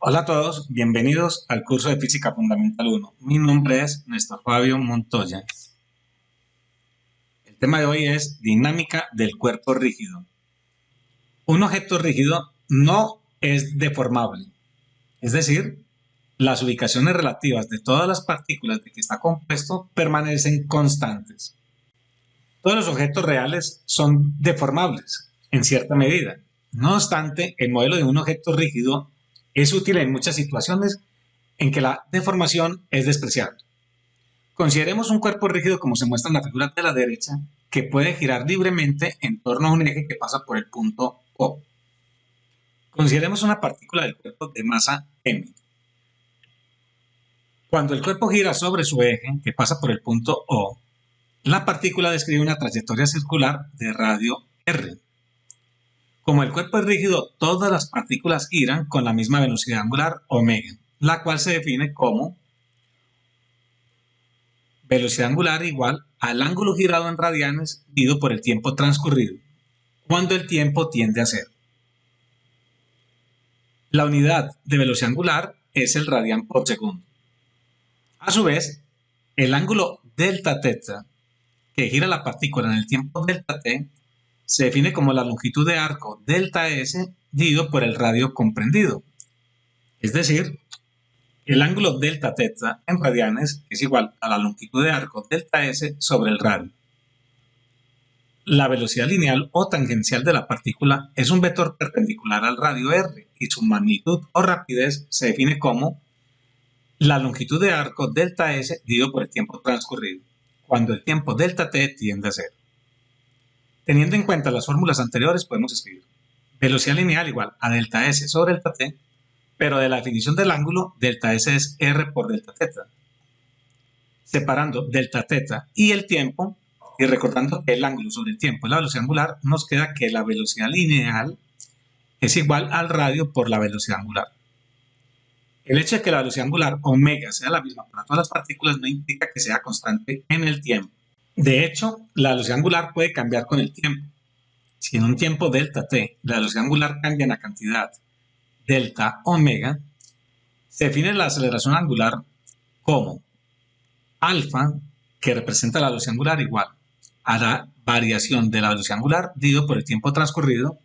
Hola a todos, bienvenidos al curso de Física Fundamental 1. Mi nombre es Néstor Fabio Montoya. El tema de hoy es dinámica del cuerpo rígido. Un objeto rígido no es deformable, es decir, las ubicaciones relativas de todas las partículas de que está compuesto permanecen constantes. Todos los objetos reales son deformables, en cierta medida. No obstante, el modelo de un objeto rígido es útil en muchas situaciones en que la deformación es despreciable. Consideremos un cuerpo rígido como se muestra en la figura de la derecha, que puede girar libremente en torno a un eje que pasa por el punto O. Consideremos una partícula del cuerpo de masa m. Cuando el cuerpo gira sobre su eje, que pasa por el punto O, la partícula describe una trayectoria circular de radio r. Como el cuerpo es rígido, todas las partículas giran con la misma velocidad angular omega, la cual se define como velocidad angular igual al ángulo girado en radianes dividido por el tiempo transcurrido, cuando el tiempo tiende a cero. La unidad de velocidad angular es el radián por segundo. A su vez, el ángulo delta teta que gira la partícula en el tiempo delta t se define como la longitud de arco delta s dividido por el radio comprendido. Es decir, el ángulo delta teta en radianes es igual a la longitud de arco delta s sobre el radio. La velocidad lineal o tangencial de la partícula es un vector perpendicular al radio r y su magnitud o rapidez se define como la longitud de arco delta s dividido por el tiempo transcurrido, cuando el tiempo delta t tiende a cero. Teniendo en cuenta las fórmulas anteriores, podemos escribir velocidad lineal igual a delta s sobre delta t, pero de la definición del ángulo, delta s es r por delta teta. Separando delta teta y el tiempo, y recordando que el ángulo sobre el tiempo es la velocidad angular, nos queda que la velocidad lineal es igual al radio por la velocidad angular. El hecho de que la velocidad angular omega sea la misma para todas las partículas no implica que sea constante en el tiempo. De hecho, la velocidad angular puede cambiar con el tiempo. Si en un tiempo delta t la velocidad angular cambia en la cantidad delta omega, se define la aceleración angular como alfa, que representa la velocidad angular, igual a la variación de la velocidad angular dividido por el tiempo transcurrido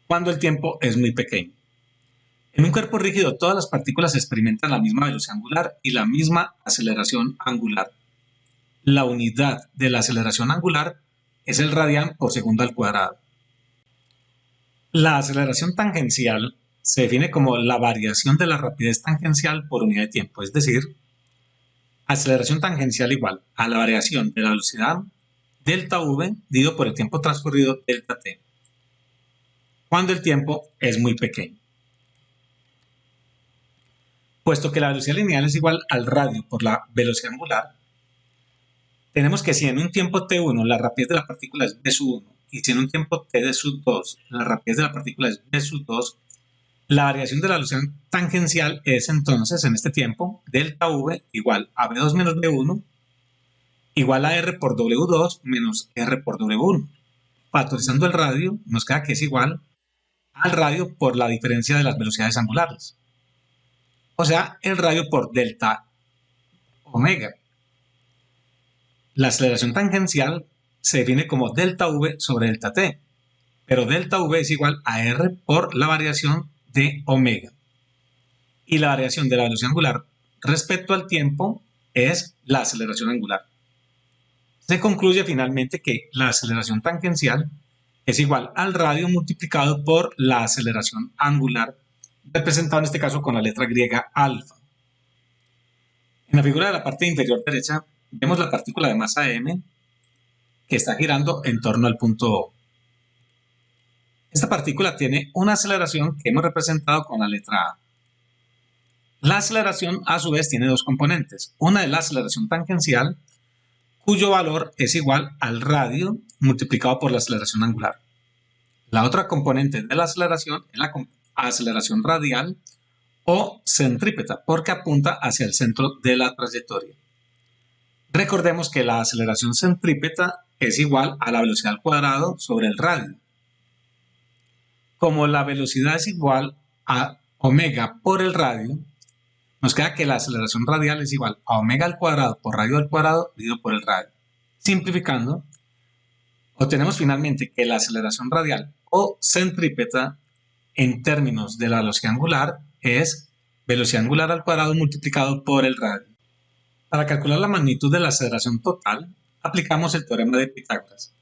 cuando el tiempo es muy pequeño. En un cuerpo rígido, todas las partículas experimentan la misma velocidad angular y la misma aceleración angular. La unidad de la aceleración angular es el radián por segundo al cuadrado. La aceleración tangencial se define como la variación de la rapidez tangencial por unidad de tiempo, es decir, aceleración tangencial igual a la variación de la velocidad delta v dividido por el tiempo transcurrido delta t, cuando el tiempo es muy pequeño. Puesto que la velocidad lineal es igual al radio por la velocidad angular, tenemos que si en un tiempo t1 la rapidez de la partícula es v sub 1 y si en un tiempo t de sub 2 la rapidez de la partícula es v sub 2, la variación de la velocidad tangencial es entonces en este tiempo delta v igual a v2 menos v1 igual a r por w2 menos r por w1. Factorizando el radio nos queda que es igual al radio por la diferencia de las velocidades angulares. O sea, el radio por delta omega. La aceleración tangencial se define como delta v sobre delta t, pero delta v es igual a r por la variación de omega. Y la variación de la velocidad angular respecto al tiempo es la aceleración angular. Se concluye finalmente que la aceleración tangencial es igual al radio multiplicado por la aceleración angular, representado en este caso con la letra griega alfa. En la figura de la parte inferior derecha vemos la partícula de masa m que está girando en torno al punto O. Esta partícula tiene una aceleración que hemos representado con la letra A. La aceleración a su vez tiene dos componentes. Una es la aceleración tangencial, cuyo valor es igual al radio multiplicado por la aceleración angular. La otra componente de la aceleración es la aceleración radial o centrípeta, porque apunta hacia el centro de la trayectoria. Recordemos que la aceleración centrípeta es igual a la velocidad al cuadrado sobre el radio. Como la velocidad es igual a omega por el radio, nos queda que la aceleración radial es igual a omega al cuadrado por radio al cuadrado dividido por el radio. Simplificando, obtenemos finalmente que la aceleración radial o centrípeta en términos de la velocidad angular es velocidad angular al cuadrado multiplicado por el radio. Para calcular la magnitud de la aceleración total, aplicamos el teorema de Pitágoras.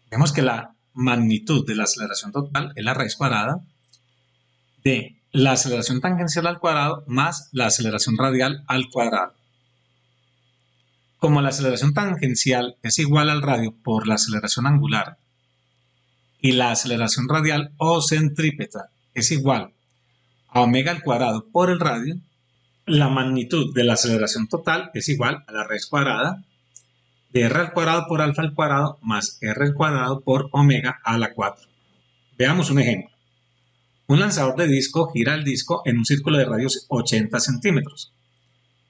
Vemos que la magnitud de la aceleración total es la raíz cuadrada de la aceleración tangencial al cuadrado más la aceleración radial al cuadrado. Como la aceleración tangencial es igual al radio por la aceleración angular y la aceleración radial o centrípeta es igual a omega al cuadrado por el radio, la magnitud de la aceleración total es igual a la raíz cuadrada de r al cuadrado por alfa al cuadrado más r al cuadrado por omega a la 4. Veamos un ejemplo. Un lanzador de disco gira el disco en un círculo de radius 80 centímetros.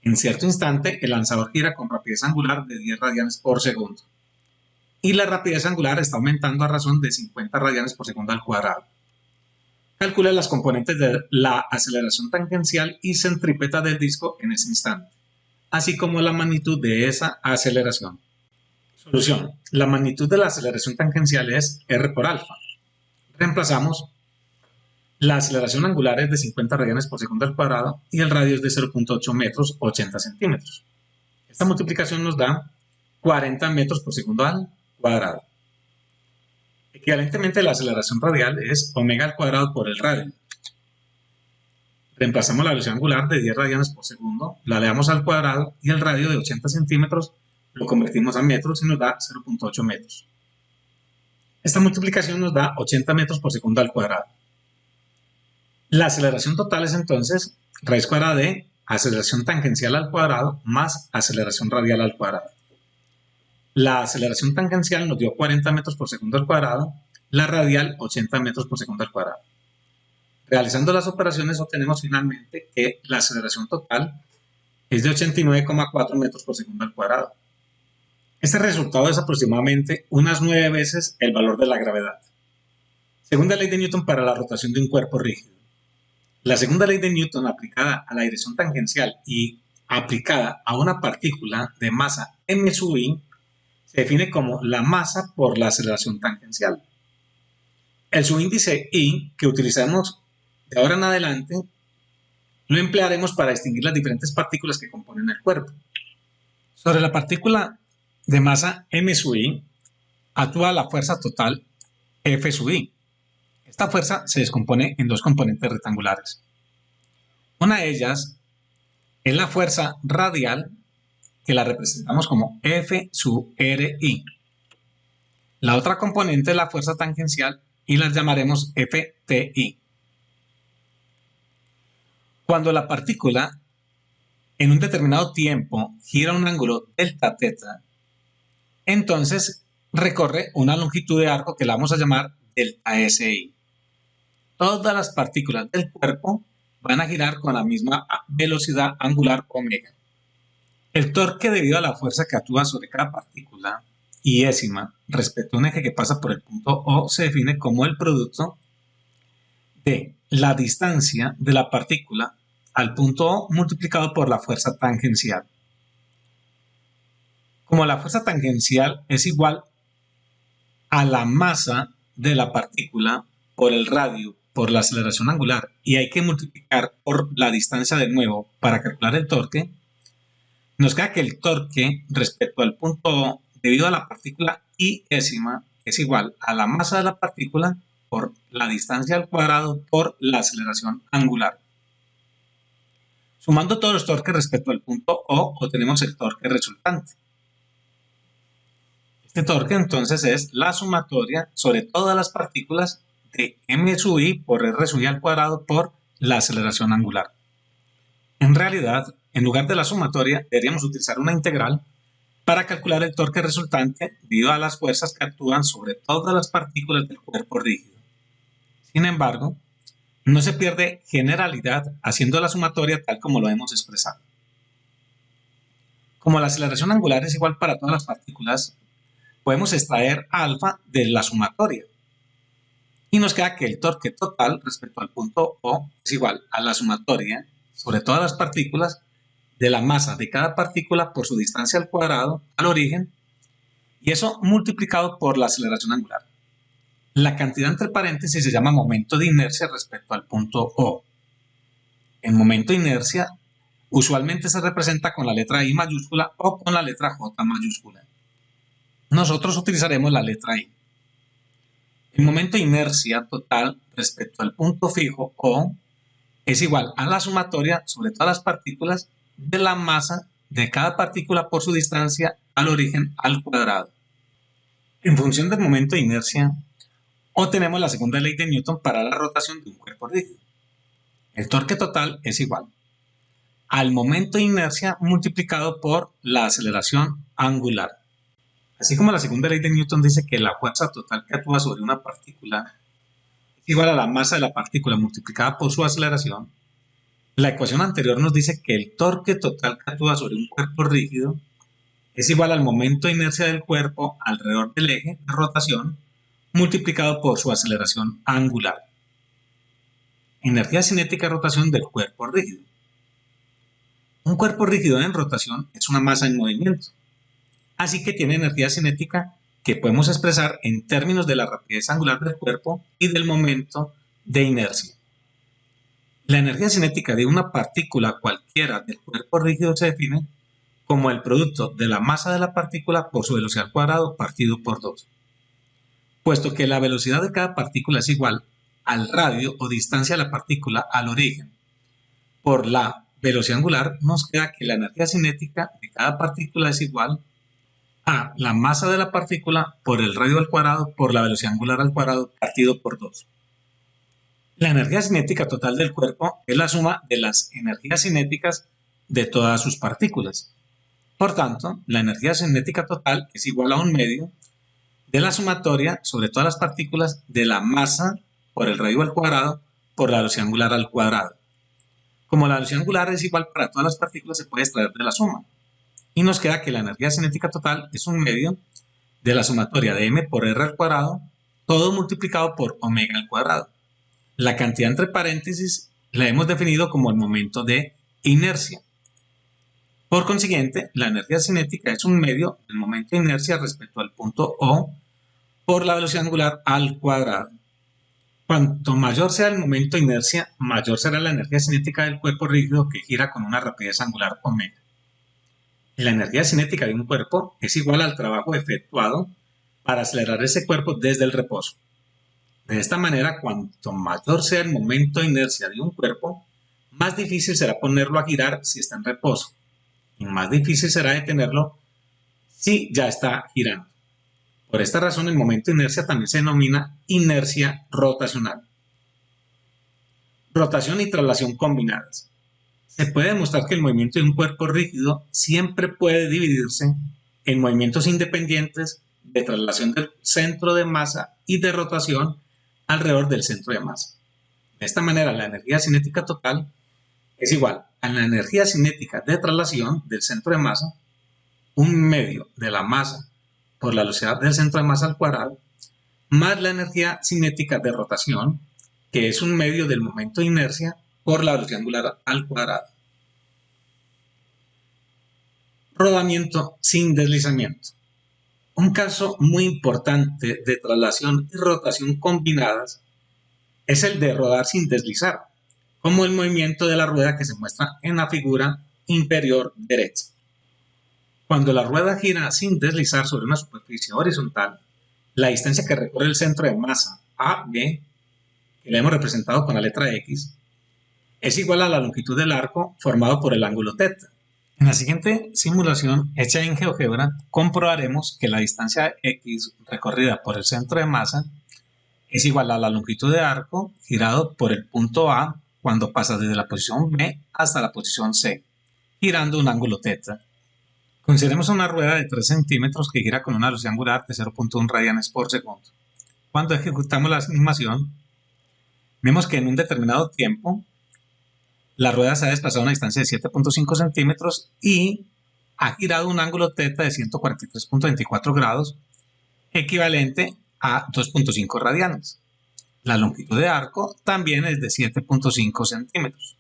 En cierto instante, el lanzador gira con rapidez angular de 10 radianes por segundo. Y la rapidez angular está aumentando a razón de 50 radianes por segundo al cuadrado. Calcula las componentes de la aceleración tangencial y centrípeta del disco en ese instante, así como la magnitud de esa aceleración. Solución. La magnitud de la aceleración tangencial es r por alfa. Reemplazamos. La aceleración angular es de 50 radianes por segundo al cuadrado y el radio es de 0.8 metros, 80 centímetros. Esta multiplicación nos da 40 metros por segundo al cuadrado. Equivalentemente, la aceleración radial es omega al cuadrado por el radio. Reemplazamos la velocidad angular de 10 radianes por segundo, la elevamos al cuadrado y el radio de 80 centímetros lo convertimos a metros y nos da 0.8 metros. Esta multiplicación nos da 80 metros por segundo al cuadrado. La aceleración total es entonces raíz cuadrada de aceleración tangencial al cuadrado más aceleración radial al cuadrado. La aceleración tangencial nos dio 40 metros por segundo al cuadrado, la radial 80 metros por segundo al cuadrado. Realizando las operaciones obtenemos finalmente que la aceleración total es de 89,4 metros por segundo al cuadrado. Este resultado es aproximadamente unas 9 veces el valor de la gravedad. Segunda ley de Newton para la rotación de un cuerpo rígido. La segunda ley de Newton aplicada a la dirección tangencial y aplicada a una partícula de masa m sub i se define como la masa por la aceleración tangencial. El subíndice i que utilizaremos de ahora en adelante lo emplearemos para distinguir las diferentes partículas que componen el cuerpo. Sobre la partícula de masa m sub i actúa la fuerza total F sub i. Esta fuerza se descompone en dos componentes rectangulares. Una de ellas es la fuerza radial, que la representamos como F sub RI. La otra componente es la fuerza tangencial y la llamaremos FTI. Cuando la partícula en un determinado tiempo gira un ángulo delta teta, entonces recorre una longitud de arco que la vamos a llamar delta SI. Todas las partículas del cuerpo van a girar con la misma velocidad angular omega. El torque debido a la fuerza que actúa sobre cada partícula y décima respecto a un eje que pasa por el punto O se define como el producto de la distancia de la partícula al punto O multiplicado por la fuerza tangencial. Como la fuerza tangencial es igual a la masa de la partícula por el radio por la aceleración angular y hay que multiplicar por la distancia de nuevo para calcular el torque, nos queda que el torque respecto al punto O debido a la partícula i décima es igual a la masa de la partícula por la distancia al cuadrado por la aceleración angular. Sumando todos los torques respecto al punto O obtenemos el torque resultante. Este torque entonces es la sumatoria sobre todas las partículas de m sub i por r sub i al cuadrado por la aceleración angular. En realidad, en lugar de la sumatoria, deberíamos utilizar una integral para calcular el torque resultante debido a las fuerzas que actúan sobre todas las partículas del cuerpo rígido. Sin embargo, no se pierde generalidad haciendo la sumatoria tal como lo hemos expresado. Como la aceleración angular es igual para todas las partículas, podemos extraer alfa de la sumatoria. Y nos queda que el torque total respecto al punto O es igual a la sumatoria sobre todas las partículas de la masa de cada partícula por su distancia al cuadrado al origen, y eso multiplicado por la aceleración angular. La cantidad entre paréntesis se llama momento de inercia respecto al punto O. El momento de inercia usualmente se representa con la letra I mayúscula o con la letra J mayúscula. Nosotros utilizaremos la letra I. El momento de inercia total respecto al punto fijo O es igual a la sumatoria sobre todas las partículas de la masa de cada partícula por su distancia al origen al cuadrado. En función del momento de inercia, obtenemos la segunda ley de Newton para la rotación de un cuerpo rígido. El torque total es igual al momento de inercia multiplicado por la aceleración angular. Así como la segunda ley de Newton dice que la fuerza total que actúa sobre una partícula es igual a la masa de la partícula multiplicada por su aceleración, la ecuación anterior nos dice que el torque total que actúa sobre un cuerpo rígido es igual al momento de inercia del cuerpo alrededor del eje de rotación multiplicado por su aceleración angular. Energía cinética de rotación del cuerpo rígido. Un cuerpo rígido en rotación es una masa en movimiento, así que tiene energía cinética que podemos expresar en términos de la rapidez angular del cuerpo y del momento de inercia. La energía cinética de una partícula cualquiera del cuerpo rígido se define como el producto de la masa de la partícula por su velocidad al cuadrado partido por 2. Puesto que la velocidad de cada partícula es igual al radio o distancia de la partícula al origen por la velocidad angular, nos queda que la energía cinética de cada partícula es igual a la masa de la partícula por el radio al cuadrado por la velocidad angular al cuadrado partido por 2. La energía cinética total del cuerpo es la suma de las energías cinéticas de todas sus partículas. Por tanto, la energía cinética total es igual a un medio de la sumatoria sobre todas las partículas de la masa por el radio al cuadrado por la velocidad angular al cuadrado. Como la velocidad angular es igual para todas las partículas, se puede extraer de la suma. Y nos queda que la energía cinética total es un medio de la sumatoria de m por r al cuadrado, todo multiplicado por omega al cuadrado. La cantidad entre paréntesis la hemos definido como el momento de inercia. Por consiguiente, la energía cinética es un medio del momento de inercia respecto al punto O por la velocidad angular al cuadrado. Cuanto mayor sea el momento de inercia, mayor será la energía cinética del cuerpo rígido que gira con una rapidez angular omega. La energía cinética de un cuerpo es igual al trabajo efectuado para acelerar ese cuerpo desde el reposo. De esta manera, cuanto mayor sea el momento de inercia de un cuerpo, más difícil será ponerlo a girar si está en reposo, y más difícil será detenerlo si ya está girando. Por esta razón, el momento de inercia también se denomina inercia rotacional. Rotación y traslación combinadas. Se puede demostrar que el movimiento de un cuerpo rígido siempre puede dividirse en movimientos independientes de traslación del centro de masa y de rotación alrededor del centro de masa. De esta manera, la energía cinética total es igual a la energía cinética de traslación del centro de masa, un medio de la masa por la velocidad del centro de masa al cuadrado, más la energía cinética de rotación, que es un medio del momento de inercia por la velocidad angular al cuadrado. Rodamiento sin deslizamiento. Un caso muy importante de traslación y rotación combinadas es el de rodar sin deslizar, como el movimiento de la rueda que se muestra en la figura inferior derecha. Cuando la rueda gira sin deslizar sobre una superficie horizontal, la distancia que recorre el centro de masa AB, que le hemos representado con la letra X, es igual a la longitud del arco formado por el ángulo θ. En la siguiente simulación hecha en GeoGebra, comprobaremos que la distancia X recorrida por el centro de masa es igual a la longitud de arco girado por el punto A cuando pasa desde la posición B hasta la posición C, girando un ángulo θ. Consideremos una rueda de 3 centímetros que gira con una velocidad angular de 0.1 radianes por segundo. Cuando ejecutamos la animación, vemos que en un determinado tiempo la rueda se ha desplazado a una distancia de 7.5 centímetros y ha girado un ángulo θ de 143.24 grados, equivalente a 2.5 radianes. La longitud de arco también es de 7.5 centímetros.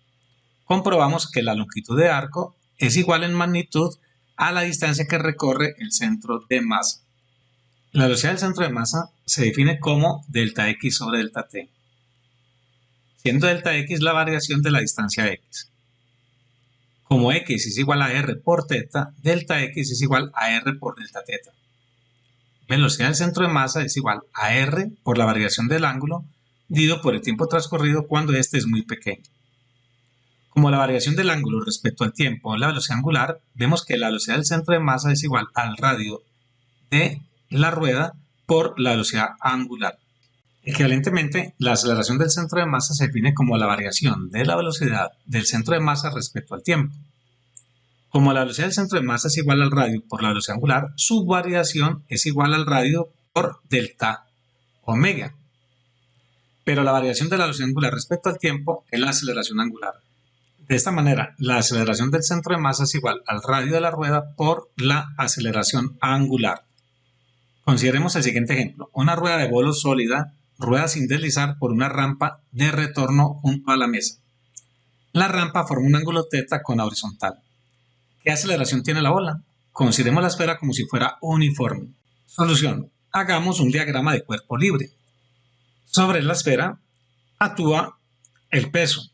Comprobamos que la longitud de arco es igual en magnitud a la distancia que recorre el centro de masa. La velocidad del centro de masa se define como delta x sobre delta t, siendo delta x la variación de la distancia x. Como x es igual a r por teta, delta x es igual a r por delta teta. Velocidad del centro de masa es igual a r por la variación del ángulo dividido por el tiempo transcurrido cuando este es muy pequeño. Como la variación del ángulo respecto al tiempo es la velocidad angular, vemos que la velocidad del centro de masa es igual al radio de la rueda por la velocidad angular. Equivalentemente, la aceleración del centro de masa se define como la variación de la velocidad del centro de masa respecto al tiempo. Como la velocidad del centro de masa es igual al radio por la velocidad angular, su variación es igual al radio por delta omega. Pero la variación de la velocidad angular respecto al tiempo es la aceleración angular. De esta manera, la aceleración del centro de masa es igual al radio de la rueda por la aceleración angular. Consideremos el siguiente ejemplo. Una rueda de bolo sólida rueda sin deslizar por una rampa de retorno junto a la mesa. La rampa forma un ángulo θ con la horizontal. ¿Qué aceleración tiene la bola? Consideremos la esfera como si fuera uniforme. Solución. Hagamos un diagrama de cuerpo libre. Sobre la esfera actúa el peso,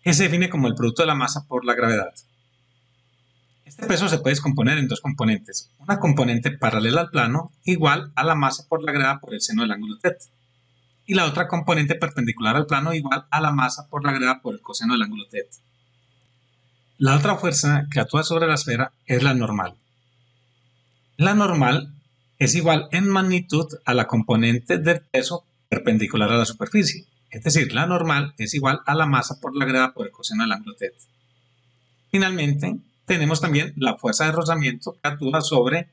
que se define como el producto de la masa por la gravedad. Este peso se puede descomponer en dos componentes. Una componente paralela al plano, igual a la masa por la gravedad por el seno del ángulo θ. Y la otra componente perpendicular al plano, igual a la masa por la gravedad por el coseno del ángulo θ. La otra fuerza que actúa sobre la esfera es la normal. La normal es igual en magnitud a la componente del peso perpendicular a la superficie. Es decir, la normal es igual a la masa por la gravedad por el coseno del ángulo θ. Finalmente, tenemos también la fuerza de rozamiento que actúa sobre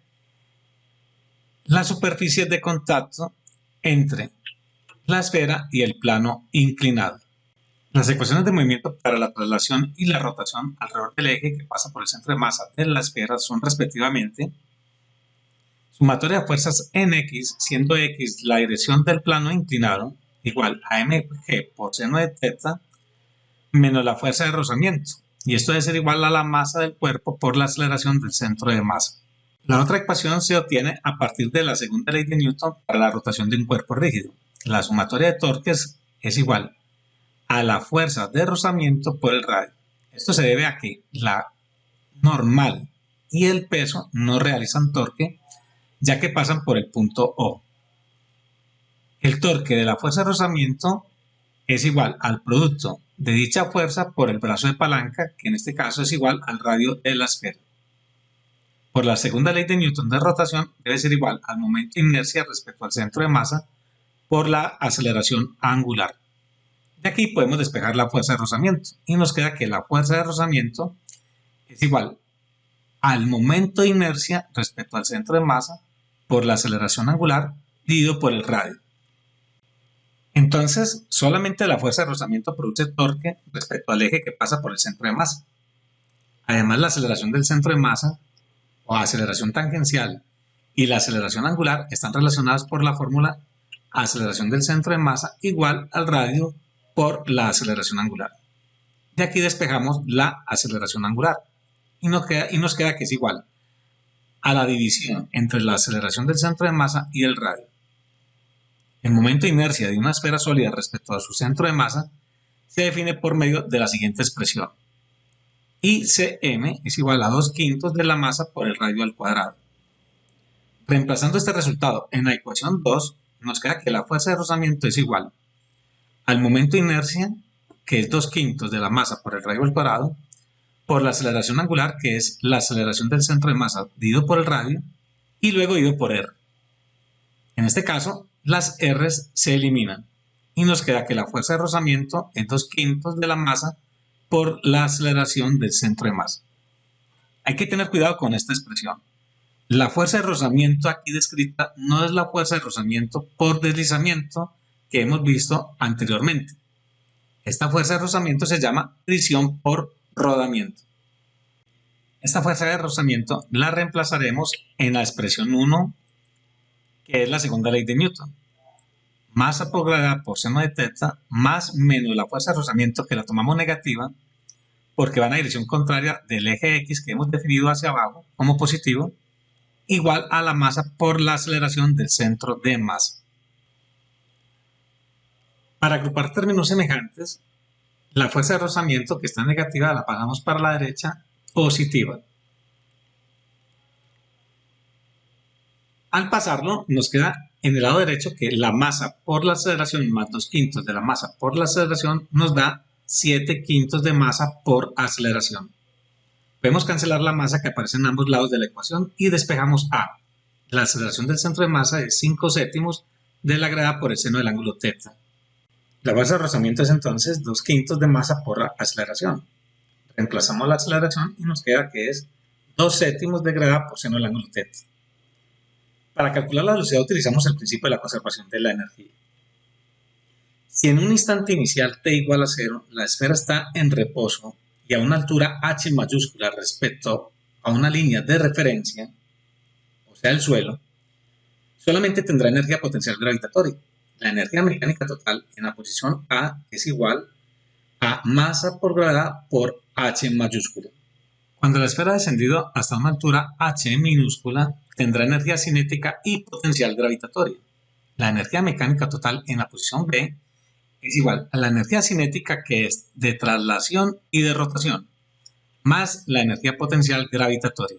la superficie de contacto entre la esfera y el plano inclinado. Las ecuaciones de movimiento para la traslación y la rotación alrededor del eje que pasa por el centro de masa de la esfera son respectivamente sumatoria de fuerzas en x, siendo x la dirección del plano inclinado, igual a mg por seno de θ, menos la fuerza de rozamiento. Y esto debe ser igual a la masa del cuerpo por la aceleración del centro de masa. La otra ecuación se obtiene a partir de la segunda ley de Newton para la rotación de un cuerpo rígido. La sumatoria de torques es igual a la fuerza de rozamiento por el radio. Esto se debe a que la normal y el peso no realizan torque, ya que pasan por el punto O. El torque de la fuerza de rozamiento es igual al producto de dicha fuerza por el brazo de palanca, que en este caso es igual al radio de la esfera. Por la segunda ley de Newton de rotación debe ser igual al momento de inercia respecto al centro de masa por la aceleración angular. De aquí podemos despejar la fuerza de rozamiento y nos queda que la fuerza de rozamiento es igual al momento de inercia respecto al centro de masa por la aceleración angular dividido por el radio. Entonces, solamente la fuerza de rozamiento produce torque respecto al eje que pasa por el centro de masa. Además, la aceleración del centro de masa o aceleración tangencial y la aceleración angular están relacionadas por la fórmula aceleración del centro de masa igual al radio por la aceleración angular. De aquí despejamos la aceleración angular y nos queda que es igual a la división entre la aceleración del centro de masa y el radio. El momento de inercia de una esfera sólida respecto a su centro de masa se define por medio de la siguiente expresión. ICM es igual a 2/5 de la masa por el radio al cuadrado. Reemplazando este resultado en la ecuación 2, nos queda que la fuerza de rozamiento es igual al momento de inercia, que es 2/5 de la masa por el radio al cuadrado, por la aceleración angular, que es la aceleración del centro de masa dividido por el radio, y luego dividido por R. En este caso, las R's se eliminan y nos queda que la fuerza de rozamiento es 2/5 de la masa por la aceleración del centro de masa. Hay que tener cuidado con esta expresión. La fuerza de rozamiento aquí descrita no es la fuerza de rozamiento por deslizamiento que hemos visto anteriormente. Esta fuerza de rozamiento se llama fricción por rodamiento. Esta fuerza de rozamiento la reemplazaremos en la expresión 1, que es la segunda ley de Newton. masa por gravedad por seno de teta más menos la fuerza de rozamiento que la tomamos negativa porque va en la dirección contraria del eje X que hemos definido hacia abajo como positivo, igual a la masa por la aceleración del centro de masa. Para agrupar términos semejantes, la fuerza de rozamiento que está negativa la pasamos para la derecha positiva. Al pasarlo, nos queda en el lado derecho que la masa por la aceleración más 2/5 de la masa por la aceleración nos da 7/5 de masa por aceleración. Podemos cancelar la masa que aparece en ambos lados de la ecuación y despejamos A. La aceleración del centro de masa es 5/7 de la gravedad por el seno del ángulo θ. La fuerza de rozamiento es entonces 2/5 de masa por la aceleración. Reemplazamos la aceleración y nos queda que es 2/7 de gravedad por seno del ángulo θ. Para calcular la velocidad utilizamos el principio de la conservación de la energía. Si en un instante inicial t igual a 0, la esfera está en reposo y a una altura h mayúscula respecto a una línea de referencia, o sea el suelo, solamente tendrá energía potencial gravitatoria. La energía mecánica total en la posición A es igual a masa por gravedad por h mayúscula. Cuando la esfera ha descendido hasta una altura h minúscula, tendrá energía cinética y potencial gravitatoria. La energía mecánica total en la posición B es igual a la energía cinética que es de traslación y de rotación, más la energía potencial gravitatoria.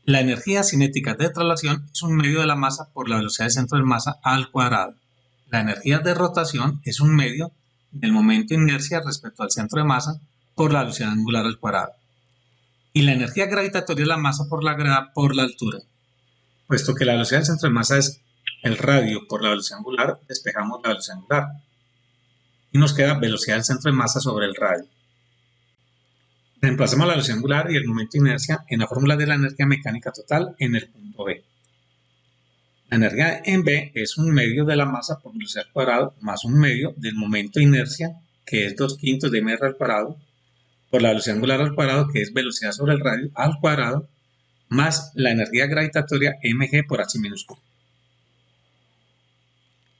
La energía cinética de traslación es un medio de la masa por la velocidad de centro de masa al cuadrado. La energía de rotación es un medio del momento de inercia respecto al centro de masa por la velocidad angular al cuadrado. Y la energía gravitatoria es la masa por la gravedad por la altura. Puesto que la velocidad del centro de masa es el radio por la velocidad angular, despejamos la velocidad angular. Y nos queda velocidad del centro de masa sobre el radio. Reemplazamos la velocidad angular y el momento de inercia en la fórmula de la energía mecánica total en el punto B. La energía en B es un medio de la masa por velocidad al cuadrado más un medio del momento de inercia, que es 2/5 de mr al cuadrado, por la velocidad angular al cuadrado, que es velocidad sobre el radio al cuadrado, más la energía gravitatoria mg por h minúscula.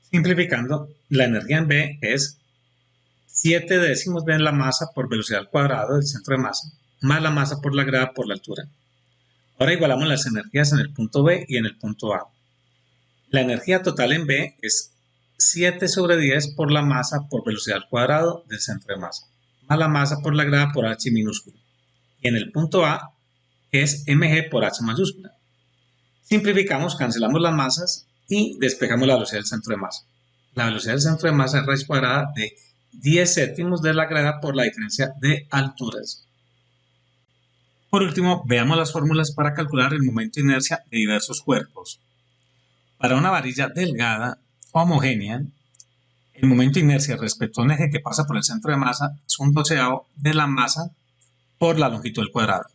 Simplificando, la energía en B es 7/10 de la masa por velocidad al cuadrado del centro de masa, más la masa por la gravedad por la altura. Ahora igualamos las energías en el punto B y en el punto A. La energía total en B es 7/10 por la masa por velocidad al cuadrado del centro de masa, más la masa por la gravedad por h minúscula. Y en el punto A es mg por h mayúscula. Simplificamos, cancelamos las masas y despejamos la velocidad del centro de masa. La velocidad del centro de masa es raíz cuadrada de 10/7 de la gravedad por la diferencia de alturas. Por último, veamos las fórmulas para calcular el momento de inercia de diversos cuerpos. Para una varilla delgada homogénea, el momento de inercia respecto a un eje que pasa por el centro de masa es 1/12 de la masa por la longitud del cuadrado.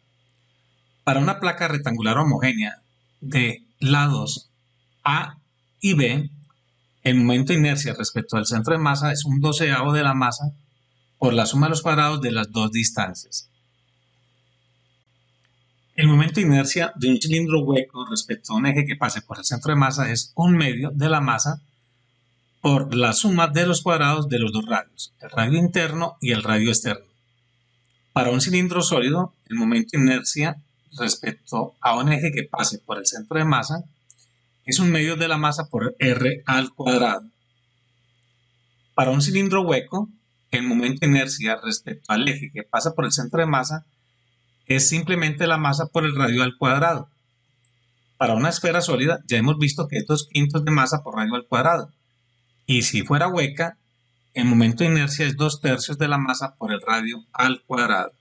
Para una placa rectangular homogénea de lados A y B, el momento de inercia respecto al centro de masa es 1/12 de la masa por la suma de los cuadrados de las dos distancias. El momento de inercia de un cilindro hueco respecto a un eje que pase por el centro de masa es 1/2 de la masa por la suma de los cuadrados de los dos radios, el radio interno y el radio externo. Para un cilindro sólido, el momento de inercia respecto a un eje que pase por el centro de masa es 1/2 de la masa por r al cuadrado. Para un cilindro hueco, el momento de inercia respecto al eje que pasa por el centro de masa es simplemente la masa por el radio al cuadrado. Para una esfera sólida ya hemos visto que es 2/5 de masa por radio al cuadrado. Y si fuera hueca, el momento de inercia es 2/3 de la masa por el radio al cuadrado.